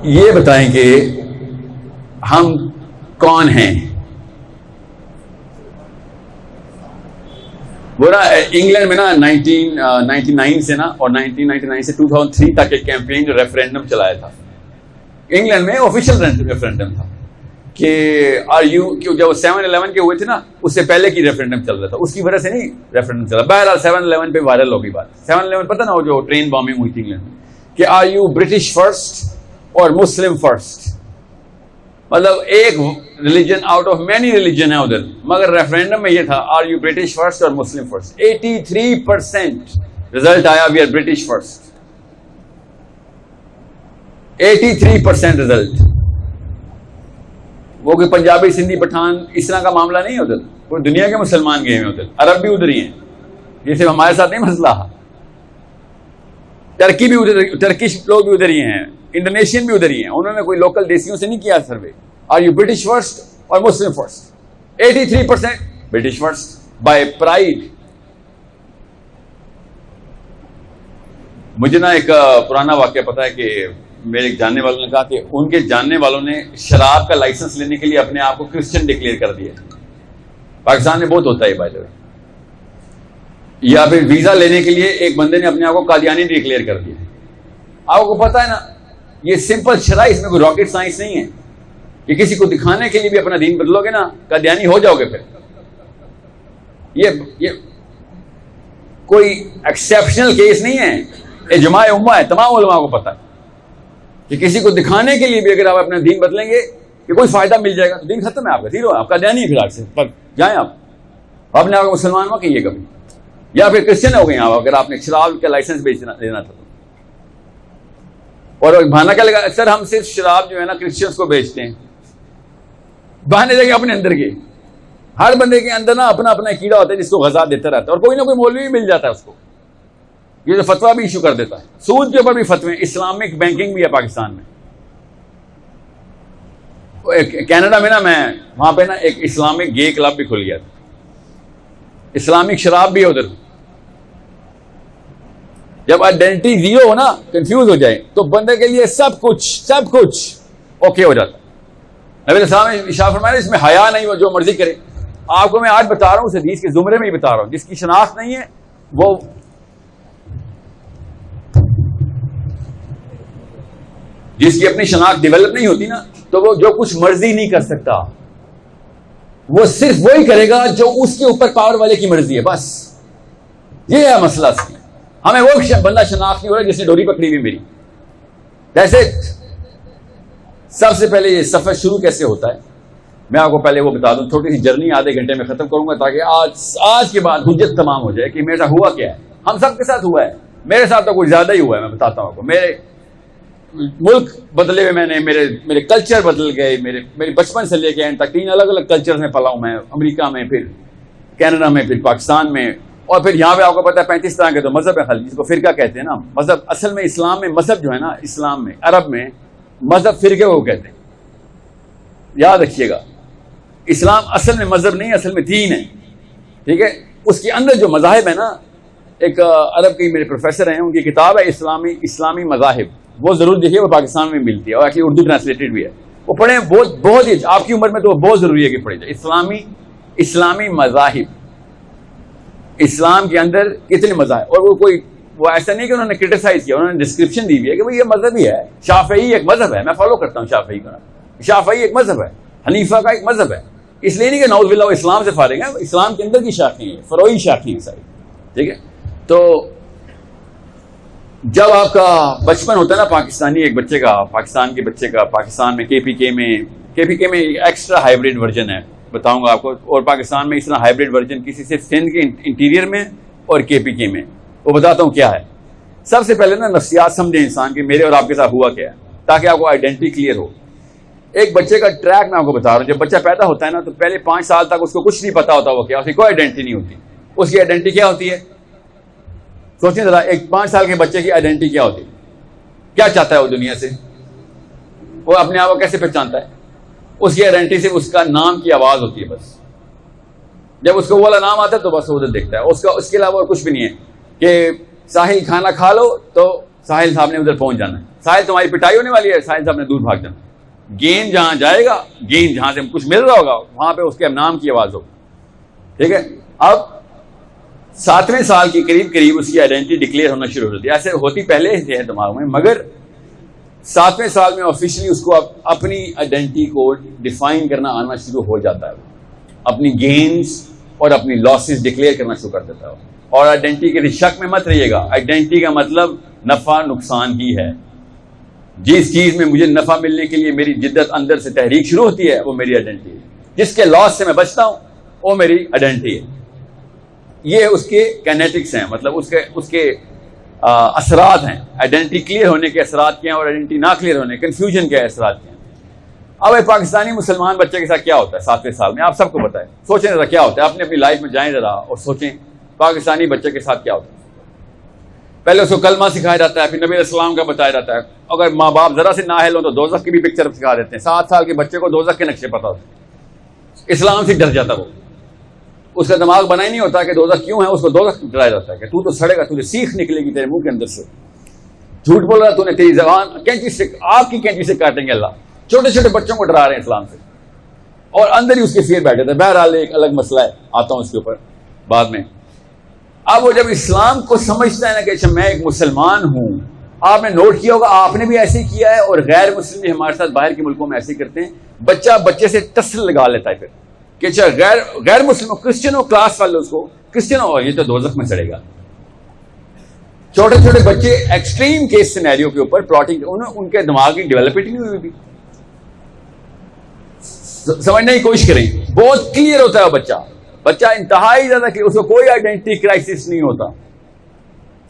یہ بتائیں کہ ہم کون ہیں. وہ نا انگلینڈ میں نا 1999 سے نا اور 1999 سے 2003 تک ایک کیمپین جو ریفرینڈم چلایا تھا انگلینڈ میں, آفیشیل ریفرینڈم تھا کہ جب 7/11 کے ہوئے تھے نا اس سے پہلے کی ریفرینڈم چل رہا تھا, اس کی وجہ سے نہیں ریفرینڈم چلا. بہرحال 7/11 پہ وائرل ہو گئی بات. 7/11 پتہ نا وہ جو ٹرین بامبنگ ہوئی تھی انگلینڈ میں کہ آر یو برٹش فرسٹ اور مسلم فرسٹ, مطلب ایک religion out of many religion ہے ادھر, مگر ریفرینڈم میں یہ تھا آر یو برٹش فرسٹ اور مسلم فرسٹ. 83% رزلٹ آیا we are British first. 83% result. وہ کہ پنجابی سندھی پٹھان اس طرح کا معاملہ نہیں ہے ادھر, پوری دنیا کے مسلمان گئے ہیں ادھر, عرب بھی ادھر ہی ہیں, یہ صرف ہمارے ساتھ نہیں مسئلہ. ترکی بھی ادھر, ٹرکش لوگ بھی ادھر ہی ہیں, انڈونیشین بھی ادھر ہی ہیں. انہوں نے کوئی لوکل دیسیوں سے نہیں کیا survey. Are you British first اور مسلم first. 83% British first by pride. مجھے نا ایک پرانا واقعہ پتا ہے کہ میرے ایک جاننے والوں نے کہا کہ ان کے جاننے والوں نے شراب کا لائسنس لینے کے لیے اپنے آپ کو کرسچن ڈکلیئر کر دیا. پاکستان میں بہت ہوتا ہے بائی دا وے. یا پھر ویزا لینے کے لیے ایک بندے نے اپنے آپ کو قادیانی ڈکلیئر کر دیا. آپ کو پتا ہے نا یہ سمپل شرح, اس میں کوئی راکٹ سائنس نہیں ہے کہ کسی کو دکھانے کے لیے بھی اپنا دین بدلو گے نا قادیانی ہو جاؤ گے. پھر یہ کوئی ایکسیپشنل کیس نہیں ہے, اجماع امہ ہے, تمام علماء کو پتا ہے کہ کسی کو دکھانے کے لیے بھی اگر آپ اپنا دین بدلیں گے کہ کوئی فائدہ مل جائے گا تو دین ختم ہے آپ کا, زیرو ہے, آپ کا قادیانی ہے. پھر آج سے جائیں آپ نے آپ کو مسلمان ہوا کہیے کبھی, یا پھر کرسچن ہو گئے آپ اگر آپ نے شراب کا لائسنس بیچنا لینا تھا تو. اور بہانا کیا لگا, سر ہم صرف شراب جو ہے نا کرسچنس کو بیچتے ہیں. بہانے لگے اپنے اندر کے. ہر بندے کے اندر نا اپنا اپنا کیڑا ہوتا ہے جس کو غذا دیتا رہتا ہے, اور کوئی نہ کوئی مولوی بھی مل جاتا ہے اس کو, یہ تو فتویٰ بھی ایشو کر دیتا ہے. سود کے اوپر بھی فتوے, اسلامک بینکنگ بھی ہے پاکستان میں. کینیڈا میں نا میں وہاں پہ نا ایک اسلامک گے کلب بھی کھل گیا تھا, اسلامک شراب بھی ہے ادھر. جب آئیڈینٹی زیرو ہو نا, کنفیوز ہو جائے, تو بندے کے لیے سب کچھ اوکے ہو جاتا. نبی علیہ السلام نے ارشاد فرمایا اس میں حیا نہیں, وہ جو مرضی کرے. آپ کو میں آج بتا رہا ہوں, اس حدیث کے زمرے میں ہی بتا رہا ہوں. جس کی شناخت نہیں ہے وہ جس کی اپنی شناخت ڈیولپ نہیں ہوتی نا, تو وہ جو کچھ مرضی نہیں کر سکتا. وہ صرف وہی کرے گا جو اس کے اوپر پاور والے کی مرضی ہے, بس یہ ہے مسئلہ. ہمیں وہ بندہ شناخت نہیں ہو رہا جس نے ڈوری پکڑی ہوئی میری. جیسے سب سے پہلے یہ سفر شروع کیسے ہوتا ہے میں آپ کو پہلے وہ بتا دوں, چھوٹی سی جرنی آدھے گھنٹے میں ختم کروں گا تاکہ آج کے بعد حجت تمام ہو جائے کہ میرا ہوا کیا ہے. ہم سب کے ساتھ ہوا ہے, میرے ساتھ تو کچھ زیادہ ہی ہوا ہے. میں بتاتا ہوں آپ کو, میرے ملک بدلے ہوئے, میں نے میرے کلچر بدل گئے. میری بچپن سے لے کے اینڈ تک 3 الگ الگ کلچر میں پلا ہوں میں, امریکہ میں, پھر کینیڈا میں, پھر پاکستان میں, اور پھر یہاں پہ آپ کو پتا ہے 35 طرح کے تو مذہب ہے خالی, جس کو فرقہ کہتے ہیں نا. مذہب اصل میں اسلام میں مذہب جو ہے نا, اسلام میں عرب میں مذہب فرقے کو کہتے ہیں, یاد رکھیے گا. اسلام اصل میں مذہب نہیں, اصل میں دین ہے, ٹھیک ہے. اس کے اندر جو مذاہب ہے نا, ایک عرب کے میرے پروفیسر ہیں, ان کی کتاب ہے اسلامی مذاہب, وہ ضرور دیکھیے, وہ پاکستان میں ملتی ہے اور ایکچولی اردو ٹرانسلیٹڈ بھی ہے. وہ پڑھیں, بہت ہی آپ کی عمر میں تو بہت ضروری ہے کہ پڑھیں جائے. اسلامی مذاہب, اسلام کے اندر کتنے مذاہب. اور وہ ایسا نہیں کہ انہوں نے کرٹیسائز کیا, انہوں نے ڈسکرپشن دی ہوئی ہے کہ بھائی یہ مذہب ہی ہے. شافعی ایک مذہب ہے, میں فالو کرتا ہوں شافعی کا. شافعی ایک مذہب ہے, حنیفہ کا ایک مذہب ہے. اس لیے نہیں کہ نعوذ باللہ وہ اسلام سے فارغ ہے, اسلام کے اندر کی شاخیں ہیں, فروعی شاخیں ساری, ٹھیک ہے. تو جب آپ کا بچپن ہوتا ہے نا پاکستانی ایک بچے کا, پاکستان کے بچے کا, پاکستان میں کے پی کے میں ایکسٹرا ہائیبریڈ ورژن ہے, بتاؤں گا آپ کو. اور پاکستان میں اس طرح ہائیبریڈ ورژن کسی سے سندھ کے انٹیریئر میں اور کے پی کے میں, وہ بتاتا ہوں کیا ہے. سب سے پہلے نا نفسیات سمجھیں انسان کے, میرے اور آپ کے ساتھ ہوا کیا ہے, تاکہ آپ کو آئیڈینٹی کلیئر ہو. ایک بچے کا ٹریک میں آپ کو بتا رہا ہوں. جب بچہ پیدا ہوتا ہے نا, تو پہلے 5 سال تک اس کو کچھ نہیں پتا ہوتا وہ کیا, اس کی کوئی آئیڈینٹی نہیں ہوتی. اس کی آئیڈینٹی کیا ہوتی ہے, سوچیں ذرا, ایک 5 سال کے بچے کی آئیڈینٹی کیا ہوتی ہے, کیا چاہتا ہے وہ دنیا سے, وہ اپنے آپ کو کیسے پہچانتا ہے. اس کی آئیڈینٹی سے اس کا نام کی آواز ہوتی ہے بس. جب اس کو وہ والا نام آتا ہے تو بس وہ ادھر دیکھتا ہے, اس کے علاوہ اور کچھ بھی نہیں ہے. کہ ساحل کھانا کھا لو تو ساحل صاحب نے ادھر پہنچ جانا ہے, ساحل تمہاری پٹائی ہونے والی ہے, ساحل صاحب نے دور بھاگ جانا. گیند جہاں جائے گا, گیند جہاں سے کچھ مل رہا ہوگا وہاں پہ اس کے نام کی آواز ہوگی. ٹھیک ہے, اب 7ویں سال کے قریب اس کی آئیڈینٹی ڈکلیئر ہونا شروع ہو جاتی ہے. ایسے ہوتی پہلے ہی ہے دماغ میں, مگر 7ویں سال میں آفیشلی اس کو اپنی آئیڈینٹی کو ڈیفائن کرنا آنا شروع ہو جاتا ہے. اپنی گینز اور اپنی لاسز ڈکلیئر کرنا شروع کر دیتا ہے. اور آئیڈینٹی کے شک میں مت رہیے گا, آئیڈینٹی کا مطلب نفع نقصان ہی ہے. جس چیز میں مجھے نفع ملنے کے لیے میری جدت اندر سے تحریک شروع ہوتی ہے وہ میری آئیڈینٹی ہے. جس کے لاس سے میں بچتا ہوں وہ میری آئیڈینٹی ہے. یہ اس کے کینیٹکس ہیں, مطلب اس کے اثرات ہیں. آئیڈینٹی کلیئر ہونے کے اثرات کیا ہیں اور آئیڈینٹی نہ کلیئر ہونے, کنفیوژن کے اثرات کیا ہیں. اب ایک پاکستانی مسلمان بچے کے ساتھ کیا ہوتا ہے 7ویں سال میں, آپ سب کو پتہ ہے. سوچیں ذرا کیا ہوتا ہے, اپنی لائف میں جائیں ذرا اور سوچیں پاکستانی بچے کے ساتھ کیا ہوتا ہے. پہلے اس کو کلمہ سکھایا جاتا ہے, پھر نبی علیہ السلام کا بتایا جاتا ہے. اگر ماں باپ ذرا سے نااہل ہوں تو دوزخ کی بھی پکچر سکھا دیتے ہیں. 7 سال کے بچے کو دوزخ کے نقشے پتہ ہوتے ہیں. اسلام سے ڈر جاتا وہ, اس کا دماغ بنا ہی نہیں ہوتا کہ دوزخ کیوں ہے, اس کو دوزخ ڈرایا جاتا ہے کہ تو سڑے گا, تجھے سیخ نکلے گی تیرے منہ کے اندر سے, جھوٹ بول رہا تو نے, تیری زبان کینچی سے, آپ کی کینچی سے کاٹیں گے اللہ. چھوٹے چھوٹے بچوں کو ڈرا رہے ہیں اسلام سے, اور اندر ہی اس کے فیئر بیٹھے تھے. بہرحال ایک الگ مسئلہ ہے, آتا ہوں اس کے اوپر بعد میں. اب وہ جب اسلام کو سمجھتا ہے نا کہ اچھا میں ایک مسلمان ہوں, آپ نے نوٹ کیا ہوگا, آپ نے بھی ایسے ہی کیا ہے, اور غیر مسلم بھی ہمارے ساتھ باہر کے ملکوں میں ایسے ہی کرتے ہیں. بچہ بچے سے ٹسل لگا لیتا ہے پھر کہ اچھا غیر مسلم ہو, کرسچن ہو, کلاس والے اس کو کرسچن ہو, یہ تو دوزخ میں چڑھے گا. چھوٹے چھوٹے بچے ایکسٹریم کیس سینیریو کے اوپر پلاٹنگ, ان کے دماغ کی ڈیولپمنٹ نہیں ہوئی بھی. سمجھنے کی کوشش کریں, بہت کلیئر ہوتا ہے وہ بچہ انتہائی زیادہ کلیئر, اس کو کوئی آئیڈینٹی کرائسس نہیں ہوتا.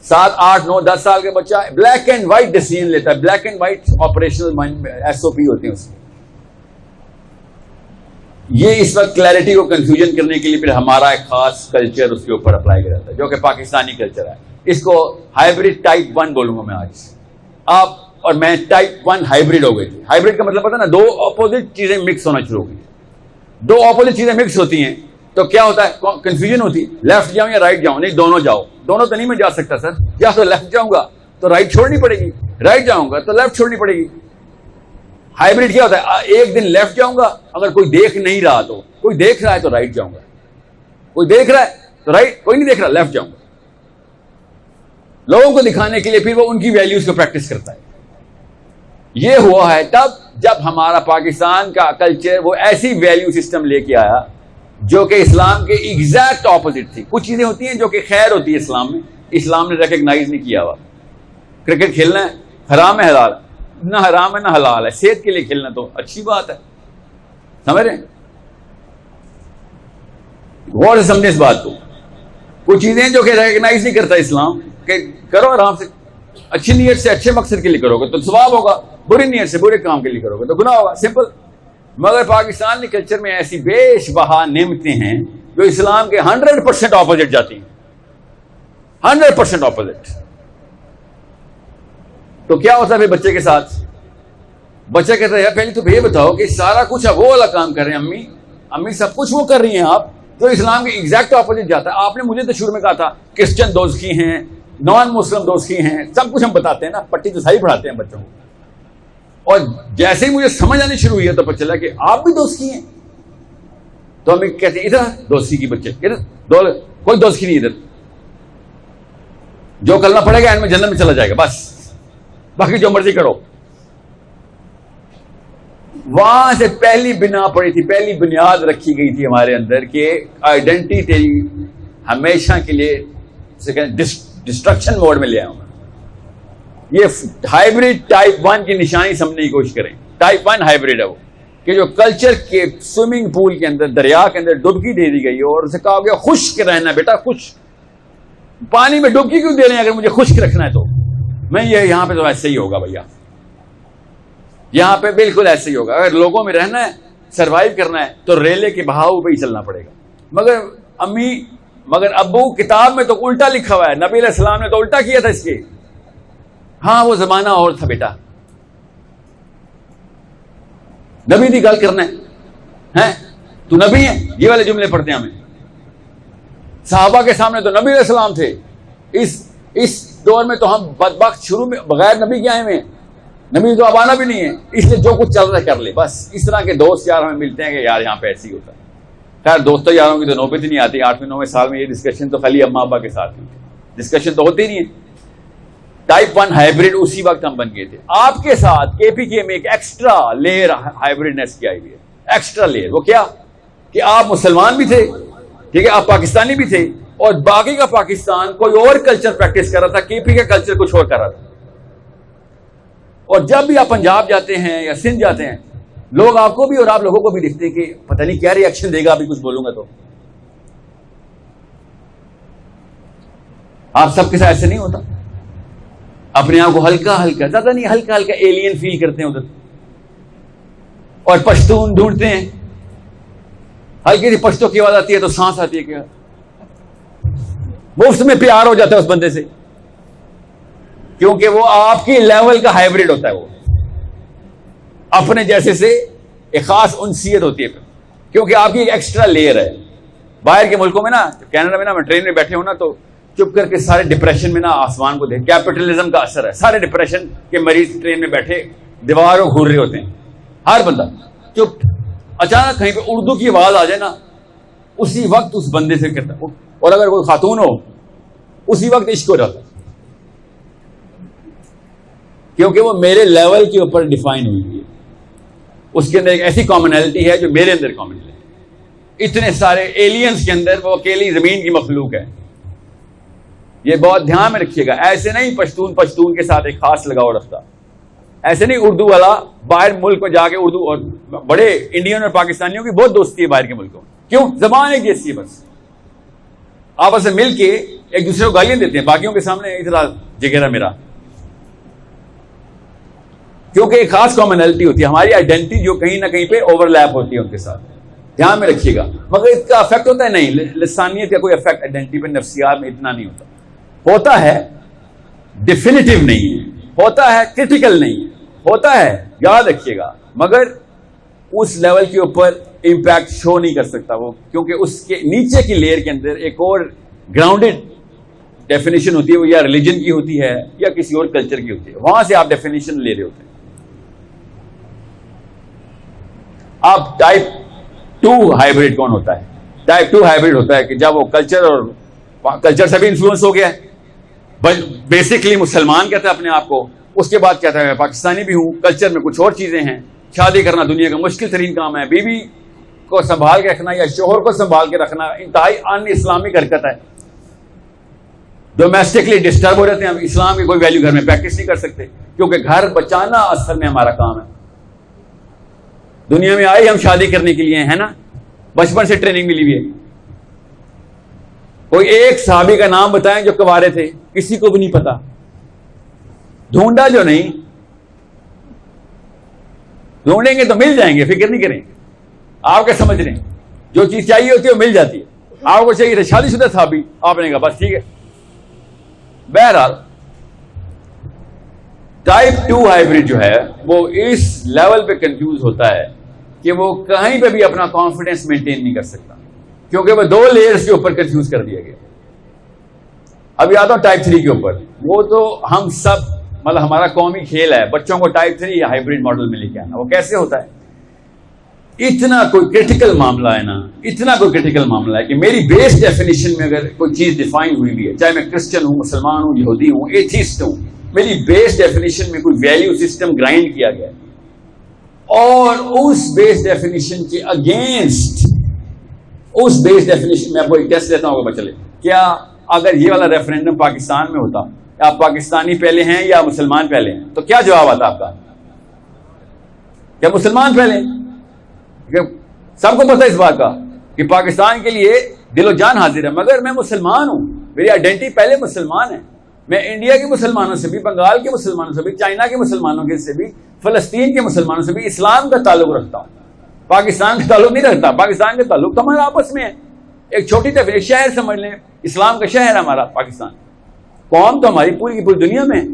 7, 8, 9, 10 سال کے بچہ بلیک اینڈ وائٹ ڈیسیژن لیتا ہے. Black and white operational SOP ہوتے ہیں اس میں. یہ اس وقت کلیئرٹی کو کنفیوژن کرنے کے لیے پھر ہمارا ایک خاص کلچر اس کے اوپر اپلائی کیا جاتا ہے, جو کہ پاکستانی کلچر ہے. اس کو ہائبرڈ ٹائپ 1 بولوں گا میں آج. آپ اور میں ٹائپ 1 ہائبرڈ ہو گئی تھی. ہائبرڈ کا مطلب پتا نا, 2 اپوزٹ چیزیں مکس ہونا شروع ہو گئی. 2 اپوزٹ چیزیں مکس ہوتی ہیں تو کیا ہوتا ہے, کنفیوژن ہوتی ہے. لیفٹ جاؤں یا رائٹ جاؤں, نہیں دونوں جاؤ. دونوں تو نہیں میں جا سکتا سر, یا تو لیفٹ جاؤں گا تو رائٹ چھوڑنی پڑے گی, رائٹ جاؤں گا تو لیفٹ چھوڑنی پڑے گی. ہائبرڈ کیا ہوتا ہے, ایک دن لیفٹ جاؤں گا, اگر کوئی دیکھ نہیں رہا تو, کوئی دیکھ رہا ہے تو رائٹ جاؤں گا, کوئی دیکھ رہا ہے تو رائٹ, کوئی نہیں دیکھ رہا لیفٹ جاؤں گا. لوگوں کو دکھانے کے لیے پھر وہ ان کی ویلیوز کو پریکٹس کرتا ہے. یہ ہوا ہے تب جب ہمارا پاکستان کا کلچر وہ ایسی ویلیو سسٹم لے کے آیا جو کہ اسلام کے ایگزیکٹ اپوزٹ تھی. کچھ چیزیں ہوتی ہیں جو کہ خیر ہوتی ہے اسلام میں, اسلام نے ریکگنائز نہیں کیا ہوا. کرکٹ کھیلنا ہے حرام ہے, حلال نہ حرام ہے نہ حلال ہے. صحت کے لیے کھیلنا تو اچھی بات ہے, سمجھ رہے ہیں. غور سے سمجھیں اس بات کو. کچھ چیزیں جو کہ ریکگنائز نہیں کرتا اسلام, کہ کرو آرام سے, اچھی نیت سے اچھے مقصد کے لیے کرو گے تو ثواب ہوگا, بری نیت سے برے کام کے لیے کرو گے تو گناہ ہوگا, سمپل. مگر پاکستان کے کلچر میں ایسی بیش بہا نعمتیں ہیں جو اسلام کے 100% اپوزٹ جاتی ہیں, 100% اپوزٹ. تو کیا ہوتا ہے پھر بچے کے ساتھ, بچہ کہتا ہے پہلے تو یہ بتاؤ کہ سارا کچھ وہ والا کام کر رہے ہیں امی سب کچھ وہ کر رہی ہیں آپ, جو اسلام کے ایگزیکٹ اپوزٹ جاتا ہے. آپ نے مجھے تو شروع میں کہا تھا کرسچن دوزخی ہیں, نان مسلم دوزخی ہیں, سب کچھ ہم بتاتے ہیں نا, پٹی تو صحیح پڑھاتے ہیں بچوں کو. اور جیسے ہی مجھے سمجھ آنی شروع ہوئی ہے تو پتہ چلا کہ آپ بھی دوزخی ہیں. تو ہمیں کہتے ہیں ادھر دوزخی کی بچے, ادھر کوئی دوزخی نہیں, ادھر جو کرنا پڑے گا ان میں جنت میں چلا جائے گا, بس باقی جو مرضی کرو. وہاں سے پہلی بنا پڑی تھی, پہلی بنیاد رکھی گئی تھی ہمارے اندر کہ آئیڈینٹی تیری ہمیشہ کے لیے ڈسٹرکشن موڈ میں لے آؤں. یہ ہائبرڈ ٹائپ 1 کی نشانی سمجھنے کی کوشش کریں. ٹائپ 1 ہائبرڈ ہے وہ, کہ جو کلچر کے سوئمنگ پول کے اندر, دریا کے اندر ڈبکی دے دی گئی اور اسے کہا گیا خشک رہنا بیٹا, خشک پانی میں ڈبکی کیوں دے رہے ہیں, اگر مجھے خشک رکھنا ہے تو میں یہ یہاں پہ تو ایسے ہی ہوگا بھیا, یہاں پہ بالکل ایسے ہی ہوگا. اگر لوگوں میں رہنا ہے, سروائیو کرنا ہے تو ریلے کے بہاؤ پہ ہی چلنا پڑے گا. مگر ابو کتاب میں تو الٹا لکھا ہوا ہے, نبی علیہ السلام نے تو الٹا کیا تھا اس کے. ہاں وہ زمانہ اور تھا بیٹا, نبی دی گل کرنا ہے, تو نبی ہے, یہ والے جملے پڑھتے ہیں ہمیں. صحابہ کے سامنے تو نبی علیہ السلام تھے, اس دور میں تو ہم بدبخت شروع میں بغیر نبی کے آئے ہوئے ہیں, نبی تو اب آنا بھی نہیں ہے, اس لیے جو کچھ چل رہا ہے کر لے بس. اس طرح کے دوست یار ہمیں ملتے ہیں کہ یار یہاں پہ ایسے ہی ہوتا ہے. خیر دوستوں یاروں کی تو نوبت ہی نہیں آتی. 8ویں 9ویں سال میں یہ ڈسکشن تو خالی اماں ابا کے ساتھ ہوئی, ڈسکشن تو ہوتی نہیں ہے. ٹائپ 1 ہائیبرڈ اسی وقت ہم بن گئے تھے. آپ کے ساتھ کے پی کے میں ایک ایکسٹرا لیئر ہائیبرڈنیس کی آئی ہوئی ہے, ایکسٹرا لیئر. وہ کیا کہ آپ مسلمان بھی تھے, ٹھیک ہے, آپ پاکستانی بھی تھے, اور باقی کا پاکستان کوئی اور کلچر پریکٹس کر رہا تھا, کے پی کا کلچر کچھ اور کر رہا تھا. اور جب بھی آپ پنجاب جاتے ہیں یا سندھ جاتے ہیں, لوگ آپ کو بھی اور آپ لوگوں کو بھی دیکھتے ہیں کہ پتہ نہیں کیا ری ایکشن دے گا ابھی کچھ بولوں گا تو. آپ سب کے ساتھ ایسے نہیں ہوتا. اپنے آپ کو ہلکا ہلکا, زیادہ نہیں, ہلکا ہلکا ایلین فیل کرتے ہیں ادھر, اور پشتون ڈھونڈتے ہیں. ہلکی سی پشتوں کی آواز آتی ہے تو سانس آتی ہے, کیا مفت میں پیار ہو جاتا ہے اس بندے سے, کیونکہ وہ آپ کی لیول کا ہائیبرڈ ہوتا ہے. وہ اپنے جیسے سے ایک خاص انسیت ہوتی ہے, کیونکہ آپ کی ایک ایکسٹرا لیئر ہے. باہر کے ملکوں میں نا, کینیڈا میں نا, میں ٹرین میں بیٹھے ہوں نا تو چپ کر کے سارے ڈپریشن میں نا آسمان کو دیکھ, کیپٹلزم کا اثر ہے. سارے ڈپریشن کے مریض ٹرین میں بیٹھے دیواروں گھور رہے ہوتے ہیں, ہر بندہ چپ. اچانک کہیں پہ اردو کی آواز آ جائے نا, اسی وقت اس بندے سے کہتا, اور اگر کوئی خاتون ہو اسی وقت عشق ہو جاتا, کیونکہ وہ میرے لیول کے اوپر ڈیفائن ہوئی ہے. اس کے اندر ایک ایسی کامنالٹی ہے جو میرے اندر کامن ہے. اتنے سارے ایلینز کے اندر وہ اکیلی زمین کی مخلوق ہے. یہ بہت دھیان میں رکھیے گا. ایسے نہیں پشتون کے ساتھ ایک خاص لگاؤ رکھتا, ایسے نہیں اردو والا باہر ملک میں جا کے اردو, اور بڑے انڈین اور پاکستانیوں کی بہت دوستی ہے باہر کے ملکوں میں. کیوں؟ زبان ایک جیسی ہے, بس آپس میں مل کے ایک دوسرے کو گالیاں دیتے ہیں, باقیوں کے سامنے اتنا جگیرا میرا, کیونکہ ایک خاص کامنالٹی ہوتی ہے. ہماری آئیڈینٹی جو کہیں نہ کہیں پہ اوور لیپ ہوتی ہے ان کے ساتھ, دھیان میں رکھیے گا. مگر اس کا افیکٹ ہوتا ہے نہیں, لسانیت کا کوئی افیکٹ آئیڈینٹی پہ نفسیات میں اتنا نہیں ہوتا. ہوتا ہے ڈیفینیٹو نہیں ہے, ہوتا ہے کرٹیکل نہیں ہے, ہوتا ہے, یاد رکھیے گا, مگر اس لیول کے اوپر امپیکٹ شو نہیں کر سکتا وہ, کیونکہ اس کے نیچے کی لیئر کے اندر ایک اور گراؤنڈڈ ڈیفینیشن ہوتی ہے. وہ یا ریلیجن کی ہوتی ہے یا کسی اور کلچر کی ہوتی ہے, وہاں سے آپ ڈیفینیشن لے رہے ہوتے ہیں. آپ ٹائپ 2 ہائیبرڈ کون ہوتا ہے؟ ٹائپ 2 ہائیبرڈ ہوتا ہے کہ جب وہ کلچر سے بھی انفلوئنس ہو گیا ہے. بیسکلی مسلمان کہتا ہے اپنے آپ کو, اس کے بعد کہتا ہے میں پاکستانی بھی ہوں, کلچر میں کچھ اور چیزیں ہیں. شادی کرنا دنیا کا مشکل ترین کام ہے, بیوی کو سنبھال کے رکھنا یا شوہر کو سنبھال کے رکھنا انتہائی ان اسلامک حرکت ہے. ڈومیسٹکلی ڈسٹرب ہو جاتے ہیں, ہم اسلام کی کوئی ویلیو گھر میں پریکٹس نہیں کر سکتے, کیونکہ گھر بچانا اصل میں ہمارا کام ہے. دنیا میں آئے ہم شادی کرنے کے لیے ہیں نا, بچپن سے ٹریننگ ملی ہوئی ہے. کوئی ایک صحابی کا نام بتائیں جو کنوارے تھے, کسی کو بھی نہیں پتا. ڈھونڈا جو نہیں, ڈھونڈیں گے تو مل جائیں گے, فکر نہیں کریں. آپ کیا سمجھ رہے ہیں, جو چیز چاہیے ہوتی ہے وہ مل جاتی ہے. آپ کو چاہیے شادی شدہ صحابی, آپ نے کہا بس ٹھیک ہے. بہرحال ٹائپ 2 ہائیبرڈ جو ہے وہ اس لیول پہ کنفیوز ہوتا ہے کہ وہ کہیں پہ بھی اپنا کانفیڈنس مینٹین نہیں کر سکتا, کیونکہ وہ 2 لیئرز کے اوپر کنفیوز کر دیا گیا. اب آتا ہوں ٹائپ 3 کے اوپر. وہ تو ہم سب, مطلب ہمارا قومی کھیل ہے بچوں کو ٹائپ 3 یا ہائیبرڈ ماڈل میں لے کے آنا. وہ کیسے ہوتا ہے؟ اتنا کوئی کرٹیکل معاملہ ہے نا, اتنا کوئی کرٹیکل معاملہ ہے کہ میری بیس ڈیفینیشن میں اگر کوئی چیز ڈیفائن ہوئی بھی ہے, چاہے میں کرسچن ہوں, مسلمان ہوں, یہودی ہوں, ایتھیسٹ ہوں, میری بیس ڈیفینیشن میں کوئی ویلیو سسٹم گرائنڈ کیا گیا ہے, اور اس بیس ڈیفینیشن کے اگینسٹ, اس بیس ڈیفینیشن میں آپ کو ایک ٹیسٹ لیتا ہوں, بچلے کیا اگر یہ والا ریفرینڈم پاکستان میں ہوتا, آپ پاکستانی پہلے ہیں یا مسلمان پہلے ہیں, تو کیا جواب آتا آپ کا؟ کیا مسلمان پہلے ہیں؟ سب کو پتہ اس بات کا کہ پاکستان کے لیے دل و جان حاضر ہے, مگر میں مسلمان ہوں, میری آئیڈینٹی پہلے مسلمان ہے. میں انڈیا کے مسلمانوں سے بھی, بنگال کے مسلمانوں سے بھی, چائنا کے مسلمانوں کے سے بھی, فلسطین کے مسلمانوں سے بھی اسلام کا تعلق رکھتا ہوں. پاکستان کا تعلق نہیں رکھتا. پاکستان کا تعلق تو ہمارا آپس میں ہے. ایک چھوٹی شہر سمجھ لیں, اسلام کا شہر ہے ہمارا پاکستان. قوم تو ہماری پوری کی پوری دنیا میں ہے.